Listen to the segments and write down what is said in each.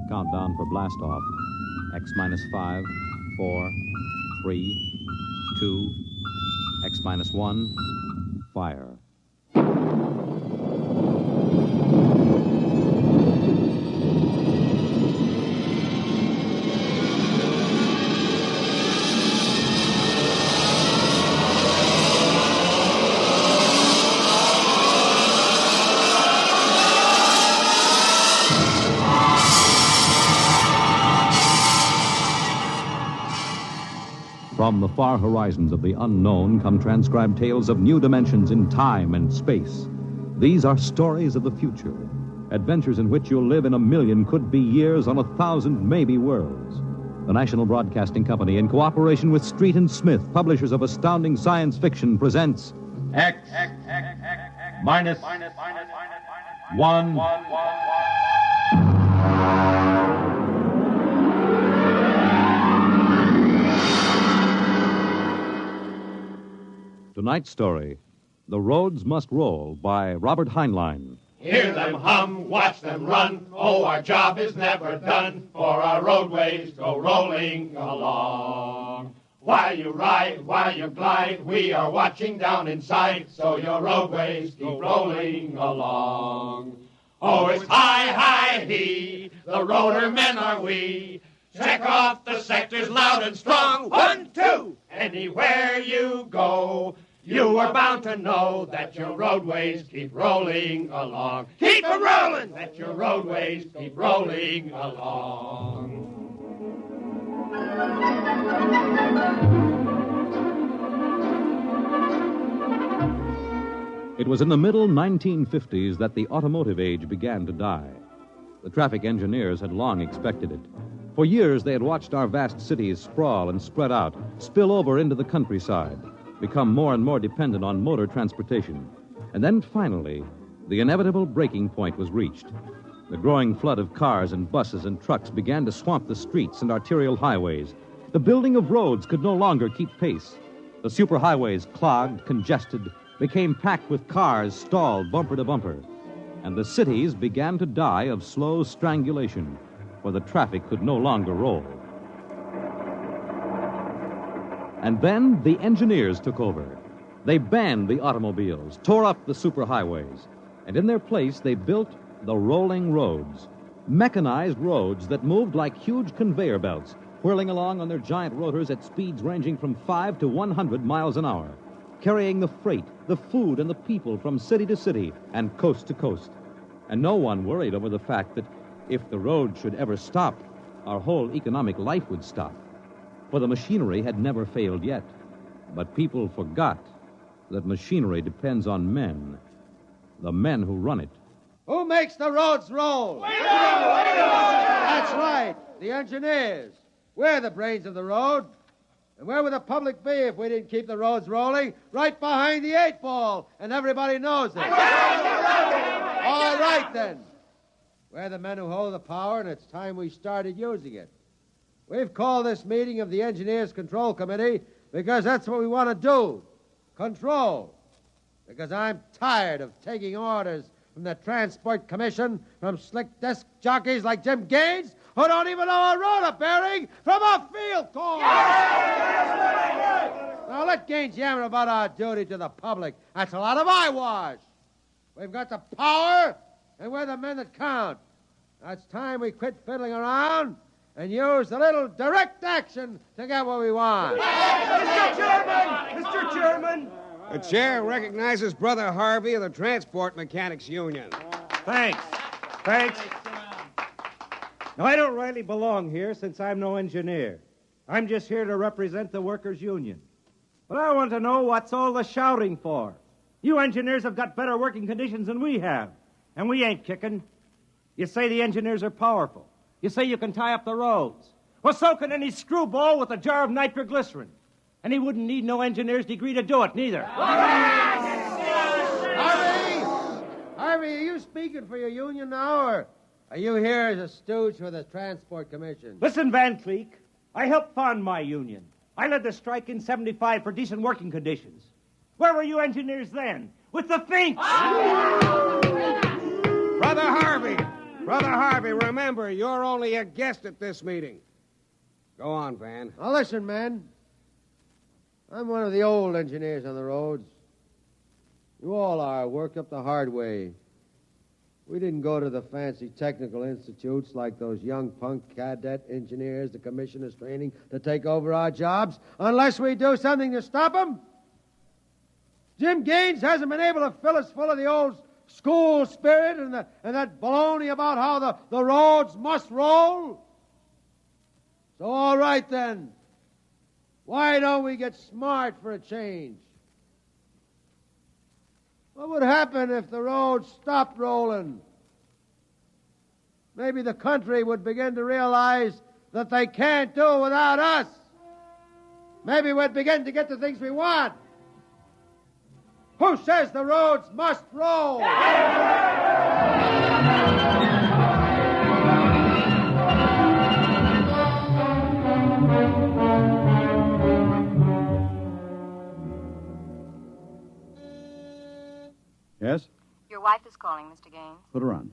Countdown for blast off. X minus 5, 4, 3, 2, X minus 1, fire. From the far horizons of the unknown come transcribed tales of new dimensions in time and space. These are stories of the future, adventures in which you'll live in a million could-be years on 1,000 maybe worlds. The National Broadcasting Company, in cooperation with Street and Smith, publishers of astounding science fiction, presents X minus 1. Tonight's story, The Roads Must Roll, by Robert Heinlein. Hear them hum, watch them run. Oh, our job is never done, for our roadways go rolling along. While you ride, while you glide, we are watching down in sight, so your roadways keep rolling along. Oh, it's high, high, he, the roader men are we. Check off the sectors loud and strong. 1, 2, anywhere you go. You are bound to know that your roadways keep rolling along. Keep them rolling! That your roadways keep rolling along. It was in the middle 1950s that the automotive age began to die. The traffic engineers had long expected it. For years, they had watched our vast cities sprawl and spread out, spill over into the countryside, become more and more dependent on motor transportation. And then, finally, the inevitable breaking point was reached. The growing flood of cars and buses and trucks began to swamp the streets and arterial highways. The building of roads could no longer keep pace. The superhighways, clogged, congested, became packed with cars stalled bumper to bumper. And the cities began to die of slow strangulation, for the traffic could no longer roll. And then the engineers took over. They banned the automobiles, tore up the superhighways, and in their place they built the rolling roads, mechanized roads that moved like huge conveyor belts, whirling along on their giant rotors at speeds ranging from 5 to 100 miles an hour, carrying the freight, the food, and the people from city to city and coast to coast. And no one worried over the fact that if the road should ever stop, our whole economic life would stop. For the machinery had never failed yet. But people forgot that machinery depends on men, the men who run it. Who makes the roads roll? We do! That's right, the engineers. We're the brains of the road. And where would the public be if we didn't keep the roads rolling? Right behind the 8 ball, and everybody knows it. All right, then. We're the men who hold the power, and it's time we started using it. We've called this meeting of the Engineers Control Committee because that's what we want to do. Control. Because I'm tired of taking orders from the Transport Commission, from slick desk jockeys like Jim Gaines, who don't even know a roller bearing from a field corn. Now let Gaines yammer about our duty to the public. That's a lot of eyewash. We've got the power, and we're the men that count. Now it's time we quit fiddling around and use a little direct action to get what we want. Mr. Chairman! Mr. Chairman! The chair recognizes Brother Harvey of the Transport Mechanics Union. Thanks. Now, I don't rightly belong here since I'm no engineer. I'm just here to represent the workers' union. But I want to know what's all the shouting for. You engineers have got better working conditions than we have, and we ain't kicking. You say the engineers are powerful. You say you can tie up the roads. Well, so can any screwball with a jar of nitroglycerin. And he wouldn't need no engineer's degree to do it, neither. Harvey, are you speaking for your union now, or are you here as a stooge for the Transport Commission? Listen, Van Cleek, I helped fund my union. I led the strike in 75 for decent working conditions. Where were you engineers then? With the Finks! Brother Harvey, Brother Harvey, remember, you're only a guest at this meeting. Go on, Van. Now, listen, man. I'm one of the old engineers on the roads. You all are. Worked up the hard way. We didn't go to the fancy technical institutes like those young punk cadet engineers the commission is training to take over our jobs unless we do something to stop them. Jim Gaines hasn't been able to fill us full of the old school spirit and that baloney about how the roads must roll. So, all right, then. Why don't we get smart for a change? What would happen if the roads stopped rolling? Maybe the country would begin to realize that they can't do without us. Maybe we'd begin to get the things we want. Who says the roads must roll? Yes? Your wife is calling, Mr. Gaines. Put her on.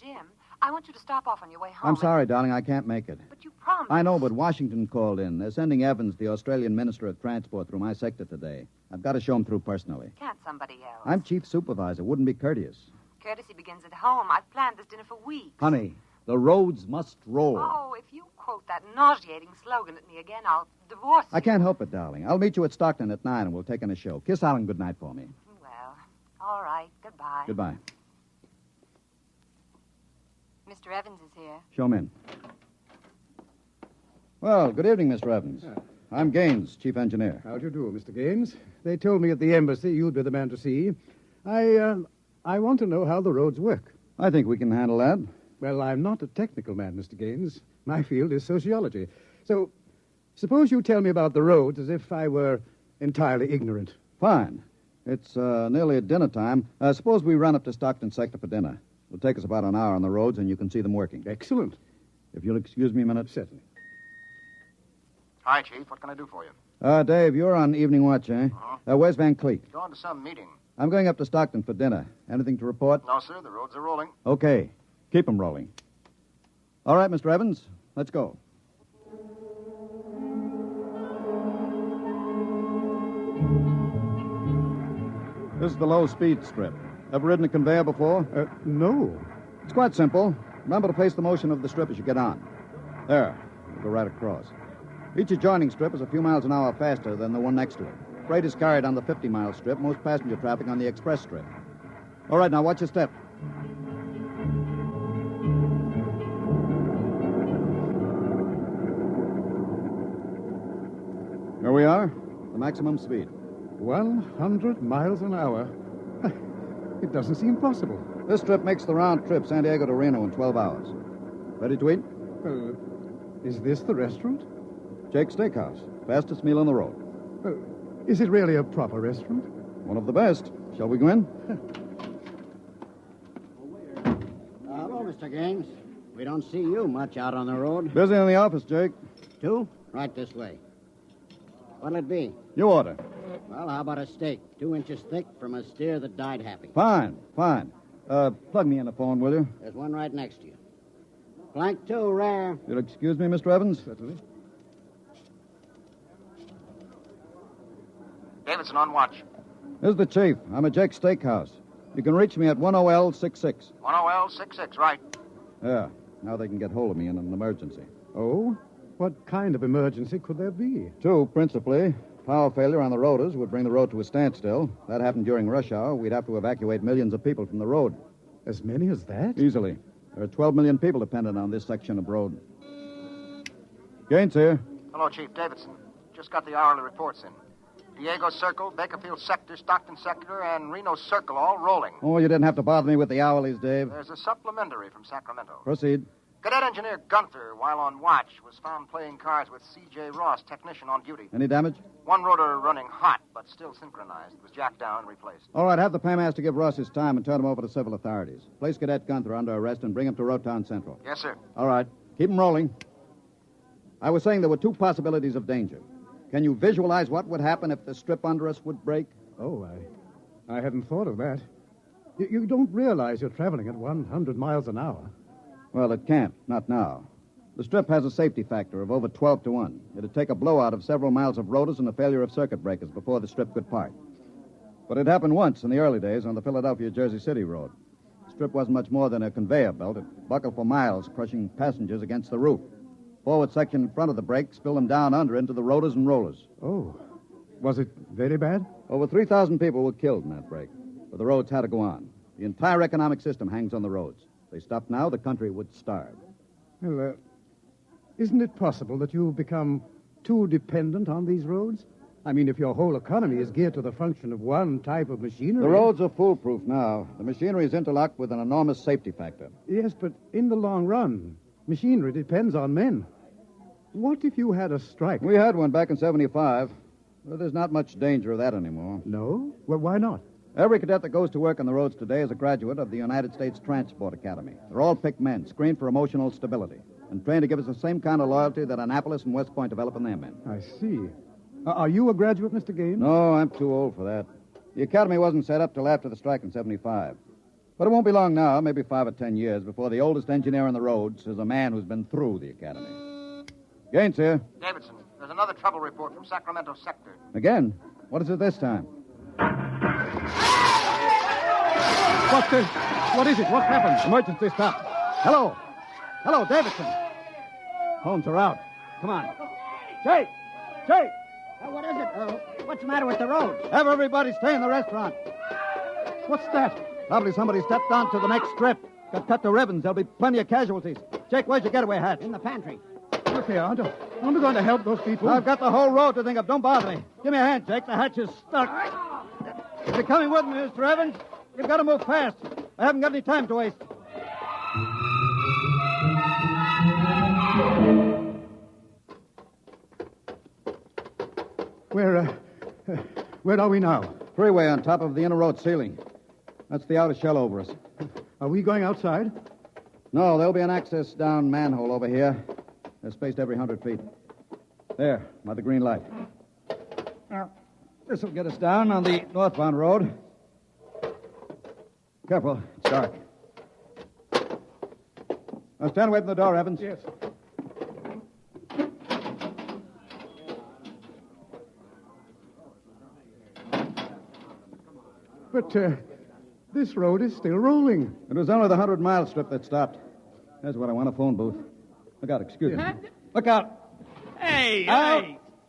Jim, I want you to stop off on your way home. I'm sorry, darling. I can't make it. But you promised. I know, but Washington called in. They're sending Evans, the Australian Minister of Transport, through my sector today. I've got to show him through personally. Can't somebody else? I'm chief supervisor. Wouldn't be courteous. Courtesy begins at home. I've planned this dinner for weeks. Honey, the roads must roll. Oh, if you quote that nauseating slogan at me again, I'll divorce you. I can't help it, darling. I'll meet you at Stockton at 9 and we'll take in a show. Kiss Alan goodnight for me. Well, all right. Goodbye. Goodbye. Mr. Evans is here. Show him in. Well, good evening, Mr. Evans. I'm Gaines, chief engineer. How do you do, Mr. Gaines? They told me at the embassy you'd be the man to see. I want to know how the roads work. I think we can handle that. Well, I'm not a technical man, Mr. Gaines. My field is sociology. So, suppose you tell me about the roads as if I were entirely ignorant. Fine. It's nearly dinner time. Suppose we run up to Stockton sector for dinner. It'll take us about an hour on the roads, and you can see them working. Excellent. If you'll excuse me a minute. Certainly. Hi, Chief. What can I do for you? Dave, you're on evening watch, eh? Uh-huh. Where's Van Cleek? Going to some meeting. I'm going up to Stockton for dinner. Anything to report? No, sir. The roads are rolling. Okay. Keep them rolling. All right, Mr. Evans, let's go. This is the low-speed strip. Ever ridden a conveyor before? No. It's quite simple. Remember to face the motion of the strip as you get on. There. We'll go right across. Each adjoining strip is a few miles an hour faster than the one next to it. Freight is carried on the 50-mile strip, most passenger traffic on the express strip. All right, now watch your step. Here we are, the maximum speed. 100 miles an hour. It doesn't seem possible. This trip makes the round trip, San Diego to Reno, in 12 hours. Ready to eat? Is this the restaurant? Jake's Steakhouse. Fastest meal on the road. Is it really a proper restaurant? One of the best. Shall we go in? Hello, Mr. Gaines. We don't see you much out on the road. Busy in the office, Jake. Two? Right this way. What'll it be? You order. Well, how about a steak? 2 inches thick from a steer that died happy. Fine. Plug me in the phone, will you? There's one right next to you. Flank 2, rare. You'll excuse me, Mr. Evans? Certainly. Davidson on watch. This is the chief. I'm at Jake's Steakhouse. You can reach me at 10L66. 10L66, right. Yeah. Now they can get hold of me in an emergency. Oh? What kind of emergency could there be? 2, principally. Power failure on the rotors would bring the road to a standstill. That happened during rush hour. We'd have to evacuate millions of people from the road. As many as that? Easily. There are 12 million people dependent on this section of road. Gaines here. Hello, Chief. Davidson. Just got the hourly reports in. Diego Circle, Bakerfield Sector, Stockton Sector, and Reno Circle all rolling. Oh, you didn't have to bother me with the hourlies, Dave. There's a supplementary from Sacramento. Proceed. Cadet Engineer Gunther, while on watch, was found playing cards with C.J. Ross, technician on duty. Any damage? One rotor running hot, but still synchronized. It was jacked down and replaced. All right, have the paymaster give Ross his time and turn him over to civil authorities. Place Cadet Gunther under arrest and bring him to Rotown Central. Yes, sir. All right. Keep him rolling. I was saying there were 2 possibilities of danger. Can you visualize what would happen if the strip under us would break? Oh, I hadn't thought of that. You don't realize you're traveling at 100 miles an hour. Well, it can't. Not now. The strip has a safety factor of over 12 to 1. It'd take a blowout of several miles of rotors and a failure of circuit breakers before the strip could part. But it happened once in the early days on the Philadelphia-Jersey City road. The strip wasn't much more than a conveyor belt. It buckled for miles, crushing passengers against the roof. Forward section in front of the brake spilled them down under into the rotors and rollers. Oh. Was it very bad? Over 3,000 people were killed in that break. But the roads had to go on. The entire economic system hangs on the roads. If they stopped now, the country would starve. Well, isn't it possible that you've become too dependent on these roads? I mean, if your whole economy is geared to the function of one type of machinery... The roads are foolproof now. The machinery is interlocked with an enormous safety factor. Yes, but in the long run, machinery depends on men. What if you had a strike? We had one back in 75. Well, there's not much danger of that anymore. No? Well, why not? Every cadet that goes to work on the roads today is a graduate of the United States Transport Academy. They're all picked men, screened for emotional stability, and trained to give us the same kind of loyalty that Annapolis and West Point develop in their men. I see. Are you a graduate, Mr. Gaines? No, I'm too old for that. The academy wasn't set up till after the strike in 75. But it won't be long now, maybe 5 or 10 years, before the oldest engineer on the roads is a man who's been through the academy. Gaines here. Davidson, there's another trouble report from Sacramento sector. Again? What is it this time? What is it? What happened? Emergency stop. Hello. Hello, Davidson. Phones are out. Come on. Jake! Jake! What is it? What's the matter with the road? Have everybody stay in the restaurant. What's that? Probably somebody stepped onto the next strip. Got cut to ribbons. There'll be plenty of casualties. Jake, where's your getaway hat? In the pantry. Look here, aren't we going to help those people? I've got the whole road to think of. Don't bother me. Give me a hand, Jake. The hatch is stuck. If you're coming with me, Mr. Evans, you've got to move fast. I haven't got any time to waste. Where are we now? Freeway on top of the inner road ceiling. That's the outer shell over us. Are we going outside? No, there'll be an access down manhole over here. They're spaced every 100 feet. There, by the green light. Now, this will get us down on the northbound road. Careful, it's dark. Now stand away from the door, Evans. Yes. But this road is still rolling. It was only the 100-mile strip that stopped. That's what I want, a phone booth. Look out, excuse me. Look out. Hey, out.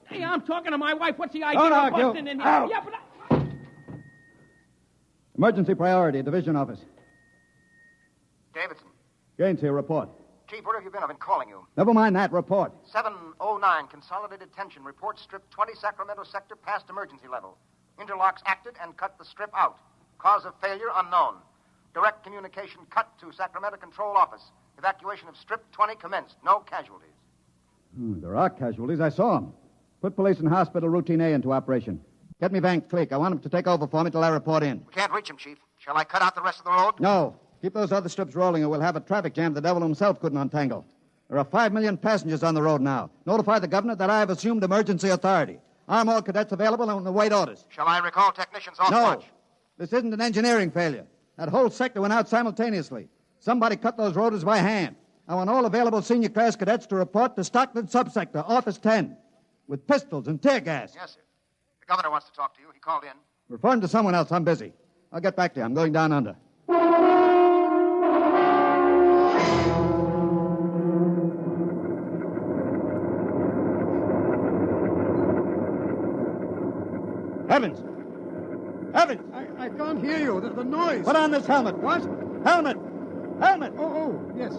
Hey, I'm talking to my wife. What's the idea Don't of argue. busting in here? Out. Yeah, but Emergency priority, division office. Davidson. Gaines here, report. Chief, where have you been? I've been calling you. Never mind that, report. 709, consolidated tension. Report strip 20 Sacramento sector past emergency level. Interlocks acted and cut the strip out. Cause of failure unknown. Direct communication cut to Sacramento Control Office. Evacuation of strip 20 commenced. No casualties. There are casualties. I saw them. Put police and hospital routine A into operation. Get me Van Cleek. I want him to take over for me till I report in. We can't reach him, Chief. Shall I cut out the rest of the road? No. Keep those other strips rolling or we'll have a traffic jam the devil himself couldn't untangle. There are 5 million passengers on the road now. Notify the governor that I have assumed emergency authority. Arm all cadets available and await orders. Shall I recall technicians off No. watch? This isn't an engineering failure. That whole sector went out simultaneously. Somebody cut those rotors by hand. I want all available senior class cadets to report to Stockton Subsector, Office 10, with pistols and tear gas. Yes, sir. The governor wants to talk to you. He called in. Refer him to someone else. I'm busy. I'll get back to you. I'm going down under. Evans! Evans! I can't hear you. The noise. Put on this helmet. What? Helmet! Helmet! Oh, yes.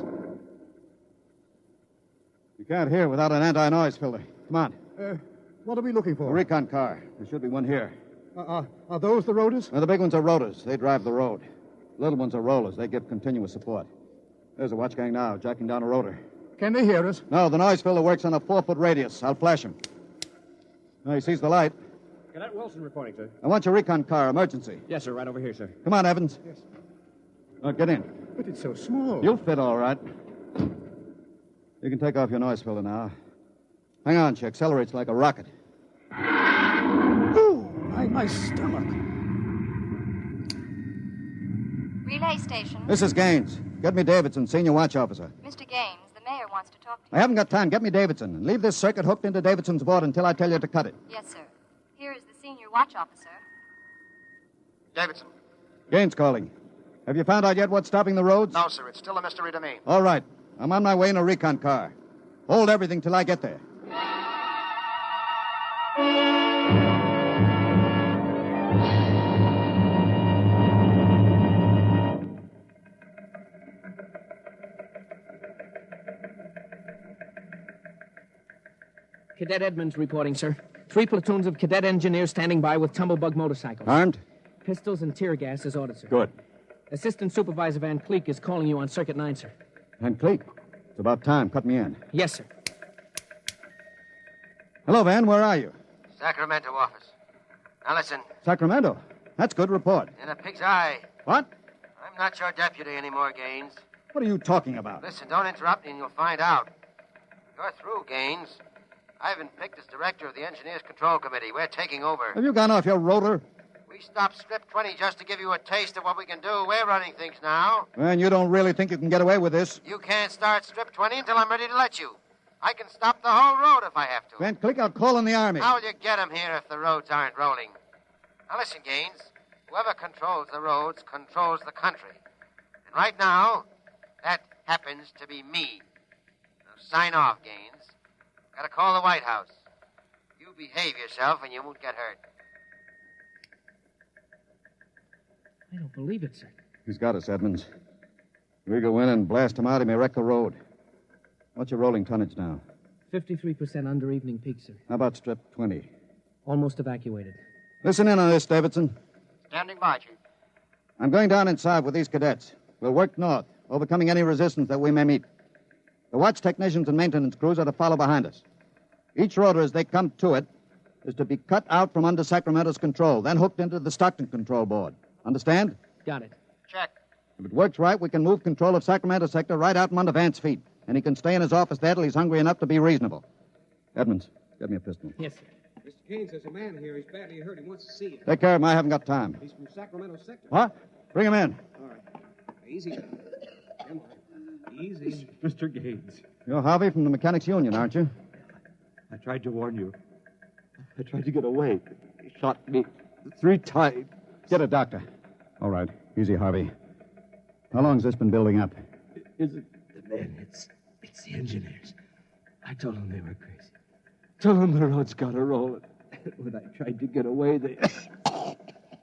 You can't hear without an anti-noise filter. Come on. What are we looking A for? recon car. There should be one here. Are those the rotors? Now, the big ones are rotors. They drive the road. The little ones are rollers. They give continuous support. There's a watch gang now, jacking down a rotor. Can they hear us? No, the noise filter works on a 4-foot radius. I'll flash him. Now, he sees the light. Cadet Wilson reporting, sir. I want your recon car, emergency. Yes, sir, right over here, sir. Come on, Evans. Yes. Get in. But it's so small. You'll fit all right. You can take off your noise filter now. Hang on, she accelerates like a rocket. Oh, my stomach. Relay station. This is Gaines. Get me Davidson, senior watch officer. Mr. Gaines, the mayor wants to talk to you. I haven't got time. Get me Davidson. And leave this circuit hooked into Davidson's board until I tell you to cut it. Yes, sir. Here is the senior watch officer. Davidson. Gaines calling. Have you found out yet what's stopping the roads? No, sir. It's still a mystery to me. All right. I'm on my way in a recon car. Hold everything till I get there. Cadet Edmonds reporting, sir. 3 platoons of cadet engineers standing by with tumblebug motorcycles. Armed? Pistols and tear gas as ordered, sir. Good. Assistant Supervisor Van Cleek is calling you on Circuit 9, sir. Van Cleek? It's about time. Cut me in. Yes, sir. Hello, Van. Where are you? Sacramento office. Now listen, Sacramento. That's good. Report. in a pig's eye. What? I'm not your deputy anymore, Gaines. What are you talking about? Listen, don't interrupt me and you'll find out. You're through, Gaines. I've been picked as director of the Engineers Control Committee. We're taking over. Have you gone off your rotor? We stopped Strip 20 just to give you a taste of what we can do. We're running things now. And you don't really think you can get away with this? You can't start Strip 20 until I'm ready to let you. I can stop the whole road if I have to. Van Cleek, I'll call in the Army. How will you get 'em here if the roads aren't rolling? Now listen, Gaines. Whoever controls the roads controls the country. And right now, that happens to be me. Now sign off, Gaines. Gotta call the White House. You behave yourself and you won't get hurt. I don't believe it, sir. He's got us, Edmonds. We go in and blast him out, he may wreck the road. What's your rolling tonnage now? 53% under evening peak, sir. How about Strip 20? Almost evacuated. Listen in on this, Davidson. Standing by, Chief. I'm going down inside with these cadets. We'll work north, overcoming any resistance that we may meet. The watch technicians and maintenance crews are to follow behind us. Each rotor, as they come to it, is to be cut out from under Sacramento's control, then hooked into the Stockton control board. Understand? Got it. Check. If it works right, we can move control of Sacramento sector right out from under Vance's feet, and he can stay in his office there till he's hungry enough to be reasonable. Edmonds, get me a pistol. Yes, sir. Mr. Gaines, there's a man here. He's badly hurt. He wants to see you. Take care of him. I haven't got time. He's from Sacramento sector. What? Bring him in. All right. Easy. Come on. Easy. Mr. Gaines, You're Harvey from the Mechanics Union, aren't you? I tried to warn you. I tried to get away. He shot me 3 times. Get a doctor. All right. Easy, Harvey. How long's this been building up? Is it the men? It's the engineers. I told them they were crazy. Told them the road's got to roll. When I tried to get away, they...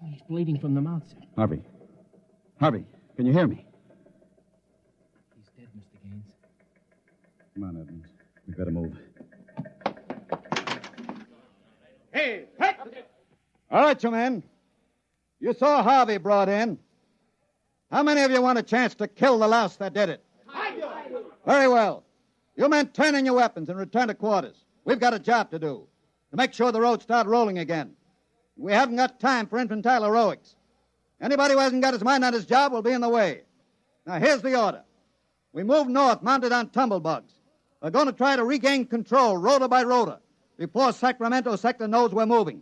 He's bleeding from the mouth, sir. Harvey. Harvey, can you hear me? He's dead, Mr. Gaines. Come on, Edmonds. We better move. Hey! All right, you men. You saw Harvey brought in. How many of you want a chance to kill the louse that did it? Very well. You men turn in your weapons and return to quarters. We've got a job to do, to make sure the roads start rolling again. We haven't got time for infantile heroics. Anybody who hasn't got his mind on his job will be in the way. Now, here's the order. We move north, mounted on tumblebugs. We're going to try to regain control, rotor by rotor, before Sacramento sector knows we're moving.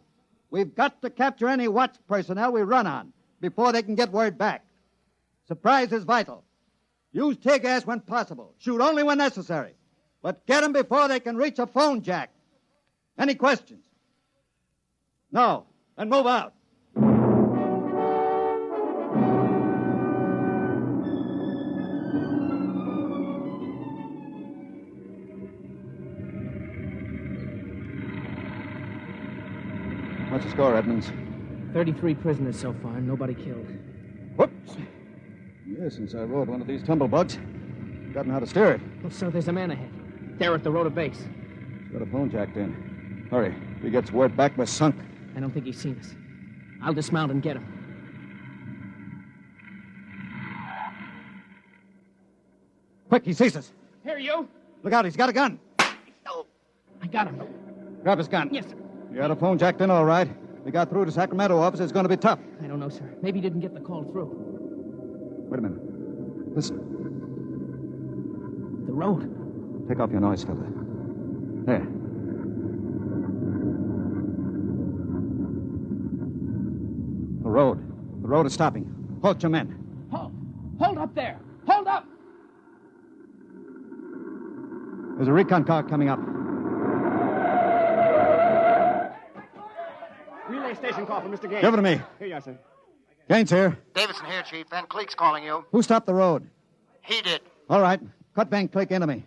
We've got to capture any watch personnel we run on before they can get word back. Surprise is vital. Use tear gas when possible. Shoot only when necessary. But get them before they can reach a phone jack. Any questions? No. Then move out. What's the score, Edmonds? 33 prisoners so far, nobody killed. Whoops. Yes, since I rode one of these tumblebugs, I've gotten how to steer it. Oh, sir, there's a man ahead. There at the rotor base. He's got a phone jacked in. Hurry. If he gets word back, we're sunk. I don't think he's seen us. I'll dismount and get him. Quick, he sees us. Here, you. Look out, he's got a gun. Oh, I got him. Grab his gun. Yes, sir. You had a phone jacked in, all right. If we got through to Sacramento office, it's going to be tough. I don't know, sir. Maybe he didn't get the call through. Wait a minute. Listen. The road. Take off your noise filter. There. The road. The road is stopping. Halt your men. Halt! Hold up there! Hold up! There's a recon car coming up. Relay station call from Mr. Gaines. Give it to me. Here you are, sir. Gaines here. Davidson here, Chief. Van Cleek's calling you. Who stopped the road? He did. All right. Cut Van Cleek into me.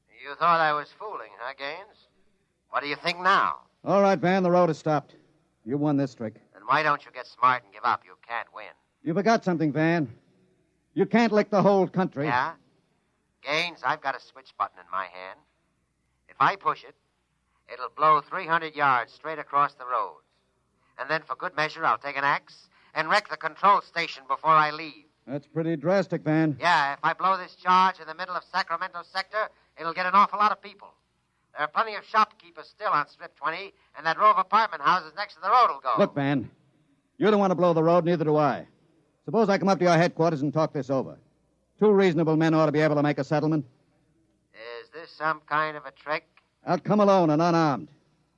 You thought I was fooling, huh, Gaines? What do you think now? All right, Van, the road is stopped. You won this trick. Then why don't you get smart and give up? You can't win. You forgot something, Van. You can't lick the whole country. Yeah? Gaines, I've got a switch button in my hand. If I push it, it'll blow 300 yards straight across the roads. And then, for good measure, I'll take an axe and wreck the control station before I leave. That's pretty drastic, Van. Yeah, if I blow this charge in the middle of Sacramento sector, it'll get an awful lot of people. There are plenty of shopkeepers still on Strip 20, and that row of apartment houses next to the road will go. Look, Van, you don't want to blow the road, neither do I. Suppose I come up to your headquarters and talk this over. 2 reasonable men ought to be able to make a settlement. Is this some kind of a trick? I'll come alone and unarmed.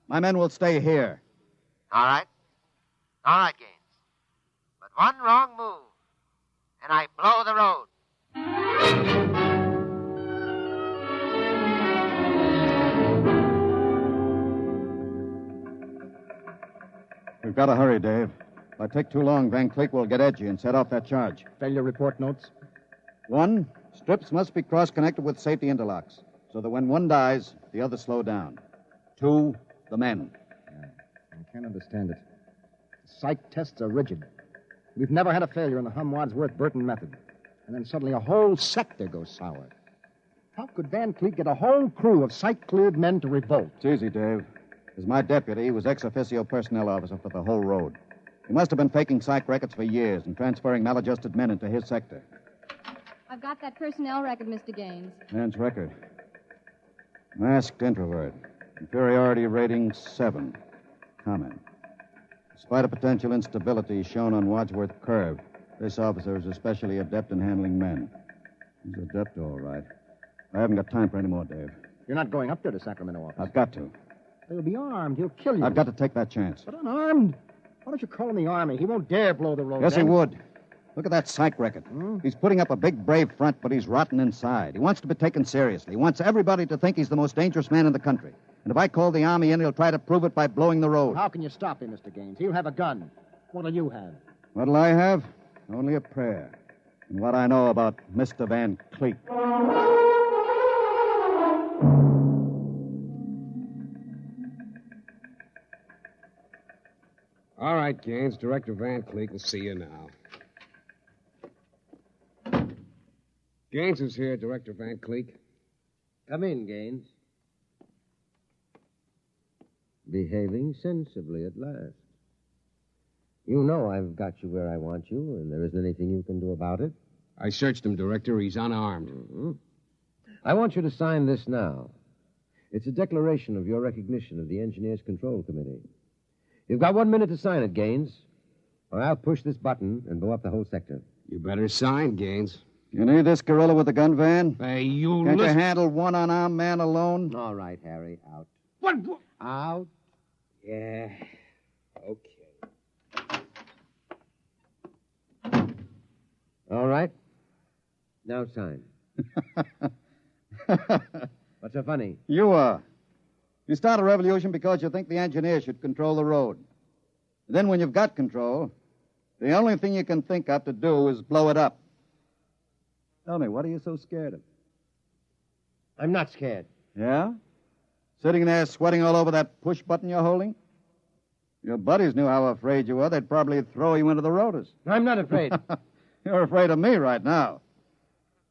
My men will stay here. All right. All right, Gaines. But one wrong move, and I blow the road. We've got to hurry, Dave. If I take too long, Van Cleek will get edgy and set off that charge. Failure report notes? 1, strips must be cross-connected with safety interlocks, so that when one dies, the others slow down. 2, the men. I can't understand it. Psych tests are rigid. We've never had a failure in the Hum-Wadsworth-Burton method. And then suddenly a whole sector goes sour. How could Van Cleek get a whole crew of psych-cleared men to revolt? It's easy, Dave. As my deputy, he was ex-officio personnel officer for the whole road. He must have been faking psych records for years and transferring maladjusted men into his sector. I've got that personnel record, Mr. Gaines. Man's record. Masked introvert. Inferiority rating 7. Comment. Despite a potential instability shown on Wadsworth Curve, this officer is especially adept in handling men. He's adept, all right. I haven't got time for any more, Dave. You're not going up there to Sacramento office. I've got to. He'll be armed. He'll kill you. I've got to take that chance. But unarmed? Why don't you call in the Army? He won't dare blow the road. Yes, he then. would. Look at that psych record. He's putting up a big, brave front, but he's rotten inside. He wants to be taken seriously. He wants everybody to think he's the most dangerous man in the country. And if I call the Army in, he'll try to prove it by blowing the road. How can you stop him, Mr. Gaines? He'll have a gun. What'll you have? What'll I have? Only a prayer. And what I know about Mr. Van Cleek. All right, Gaines. Director Van Cleek will see you now. Gaines is here, Director Van Cleek. Come in, Gaines. Behaving sensibly at last. You know I've got you where I want you, and there isn't anything you can do about it. I searched him, Director. He's unarmed. Mm-hmm. I want you to sign this now. It's a declaration of your recognition of the Engineers Control Committee. You've got 1 minute to sign it, Gaines, or I'll push this button and blow up the whole sector. You better sign, Gaines. You need this gorilla with the gun, Van? Hey, you Can't listen... you handle one unarmed man alone? All right, Harry, out. What? Out. Yeah. Okay. All right. Now sign. What's so funny? You are. You start a revolution because you think the engineer should control the road. Then when you've got control, the only thing you can think of to do is blow it up. Tell me, what are you so scared of? I'm not scared. Yeah? Sitting there sweating all over that push button you're holding? Your buddies knew how afraid you were. They'd probably throw you into the rotors. I'm not afraid. You're afraid of me right now.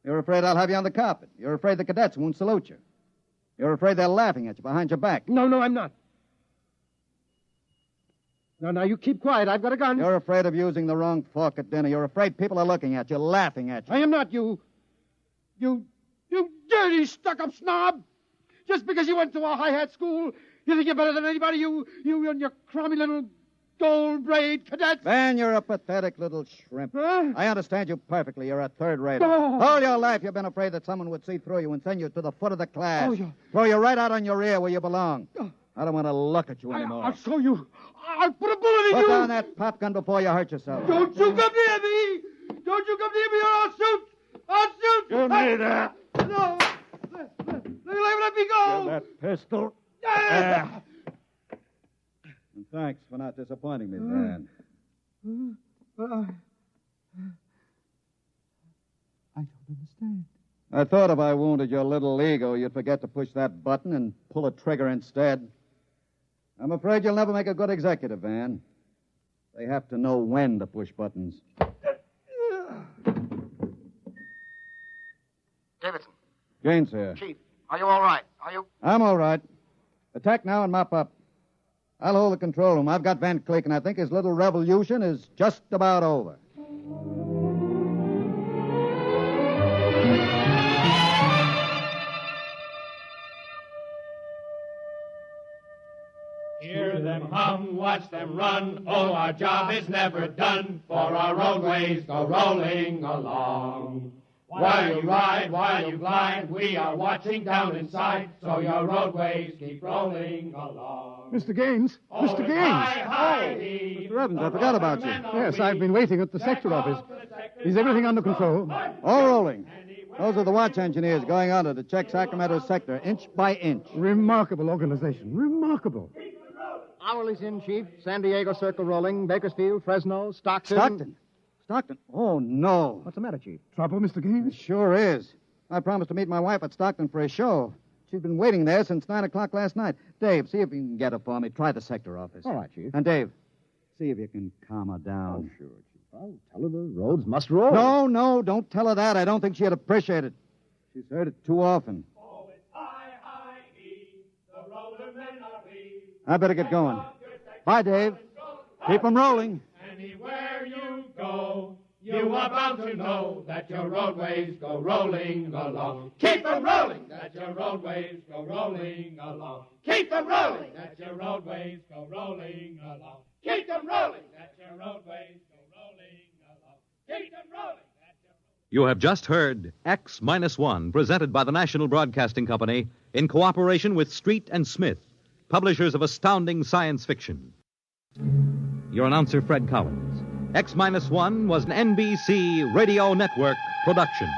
You're afraid I'll have you on the carpet. You're afraid the cadets won't salute you. You're afraid they're laughing at you behind your back. No, I'm not. Now, you keep quiet. I've got a gun. You're afraid of using the wrong fork at dinner. You're afraid people are looking at you, laughing at you. I am not, you dirty, stuck-up snob. Just because you went to a high-hat school, you think you're better than anybody, you and your crummy little gold-braid cadets. Van, you're a pathetic little shrimp. Huh? I understand you perfectly. You're a third-rater. Oh. All your life you've been afraid that someone would see through you and send you to the foot of the class. Oh, yeah. Throw you right out on your rear where you belong. I don't want to look at you anymore. I'll show you. I'll put a bullet in you. Put down that pop gun before you hurt yourself. Don't you come near me. Don't you come near me or I'll shoot. I'll shoot. Give me that. No. alive, let me go! Give that pistol. And thanks for not disappointing me, Van. I don't understand. I thought if I wounded your little ego, you'd forget to push that button and pull a trigger instead. I'm afraid you'll never make a good executive, Van. They have to know when to push buttons. Davidson. Gaines here. Chief, are you all right? Are you? I'm all right. Attack now and mop up. I'll hold the control room. I've got Van Cleek, and I think his little revolution is just about over. Hear them hum, watch them run. Oh, our job is never done, for our roadways go rolling along. While you ride, while you glide, we are watching down inside, so your roadways keep rolling along. Mr. Gaines! Mr. Gaines! Mr. Evans, I forgot about you. Yes, I've been waiting at the sector office. Is everything under control? All rolling. Those are the watch engineers going under to check Sacramento sector inch by inch. Remarkable organization. Remarkable. Hourly's in, Chief. San Diego Circle rolling. Bakersfield, Fresno, Stockton. Stockton? Oh, no. What's the matter, Chief? Trouble, Mr. Gaines? It sure is. I promised to meet my wife at Stockton for a show. She's been waiting there since 9 o'clock last night. Dave, see if you can get her for me. Try the sector office. All right, Chief. And Dave, see if you can calm her down. Oh, sure, Chief. I'll tell her the roads must roll. No, don't tell her that. I don't think she'd appreciate it. She's heard it too often. Oh, it's I-I-E, the roadmen are we. I better get going. Bye, Dave. Keep 'em rolling. Anywhere you go, you are bound to know that your roadways go rolling along. Keep them rolling, that your roadways go rolling along. Keep them rolling, that your roadways go rolling along. Keep them rolling, that your roadways go rolling along. Keep them rolling. You have just heard X-1, presented by the National Broadcasting Company in cooperation with Street and Smith, publishers of astounding science fiction. Your announcer, Fred Collins. X-1 was an NBC Radio Network production.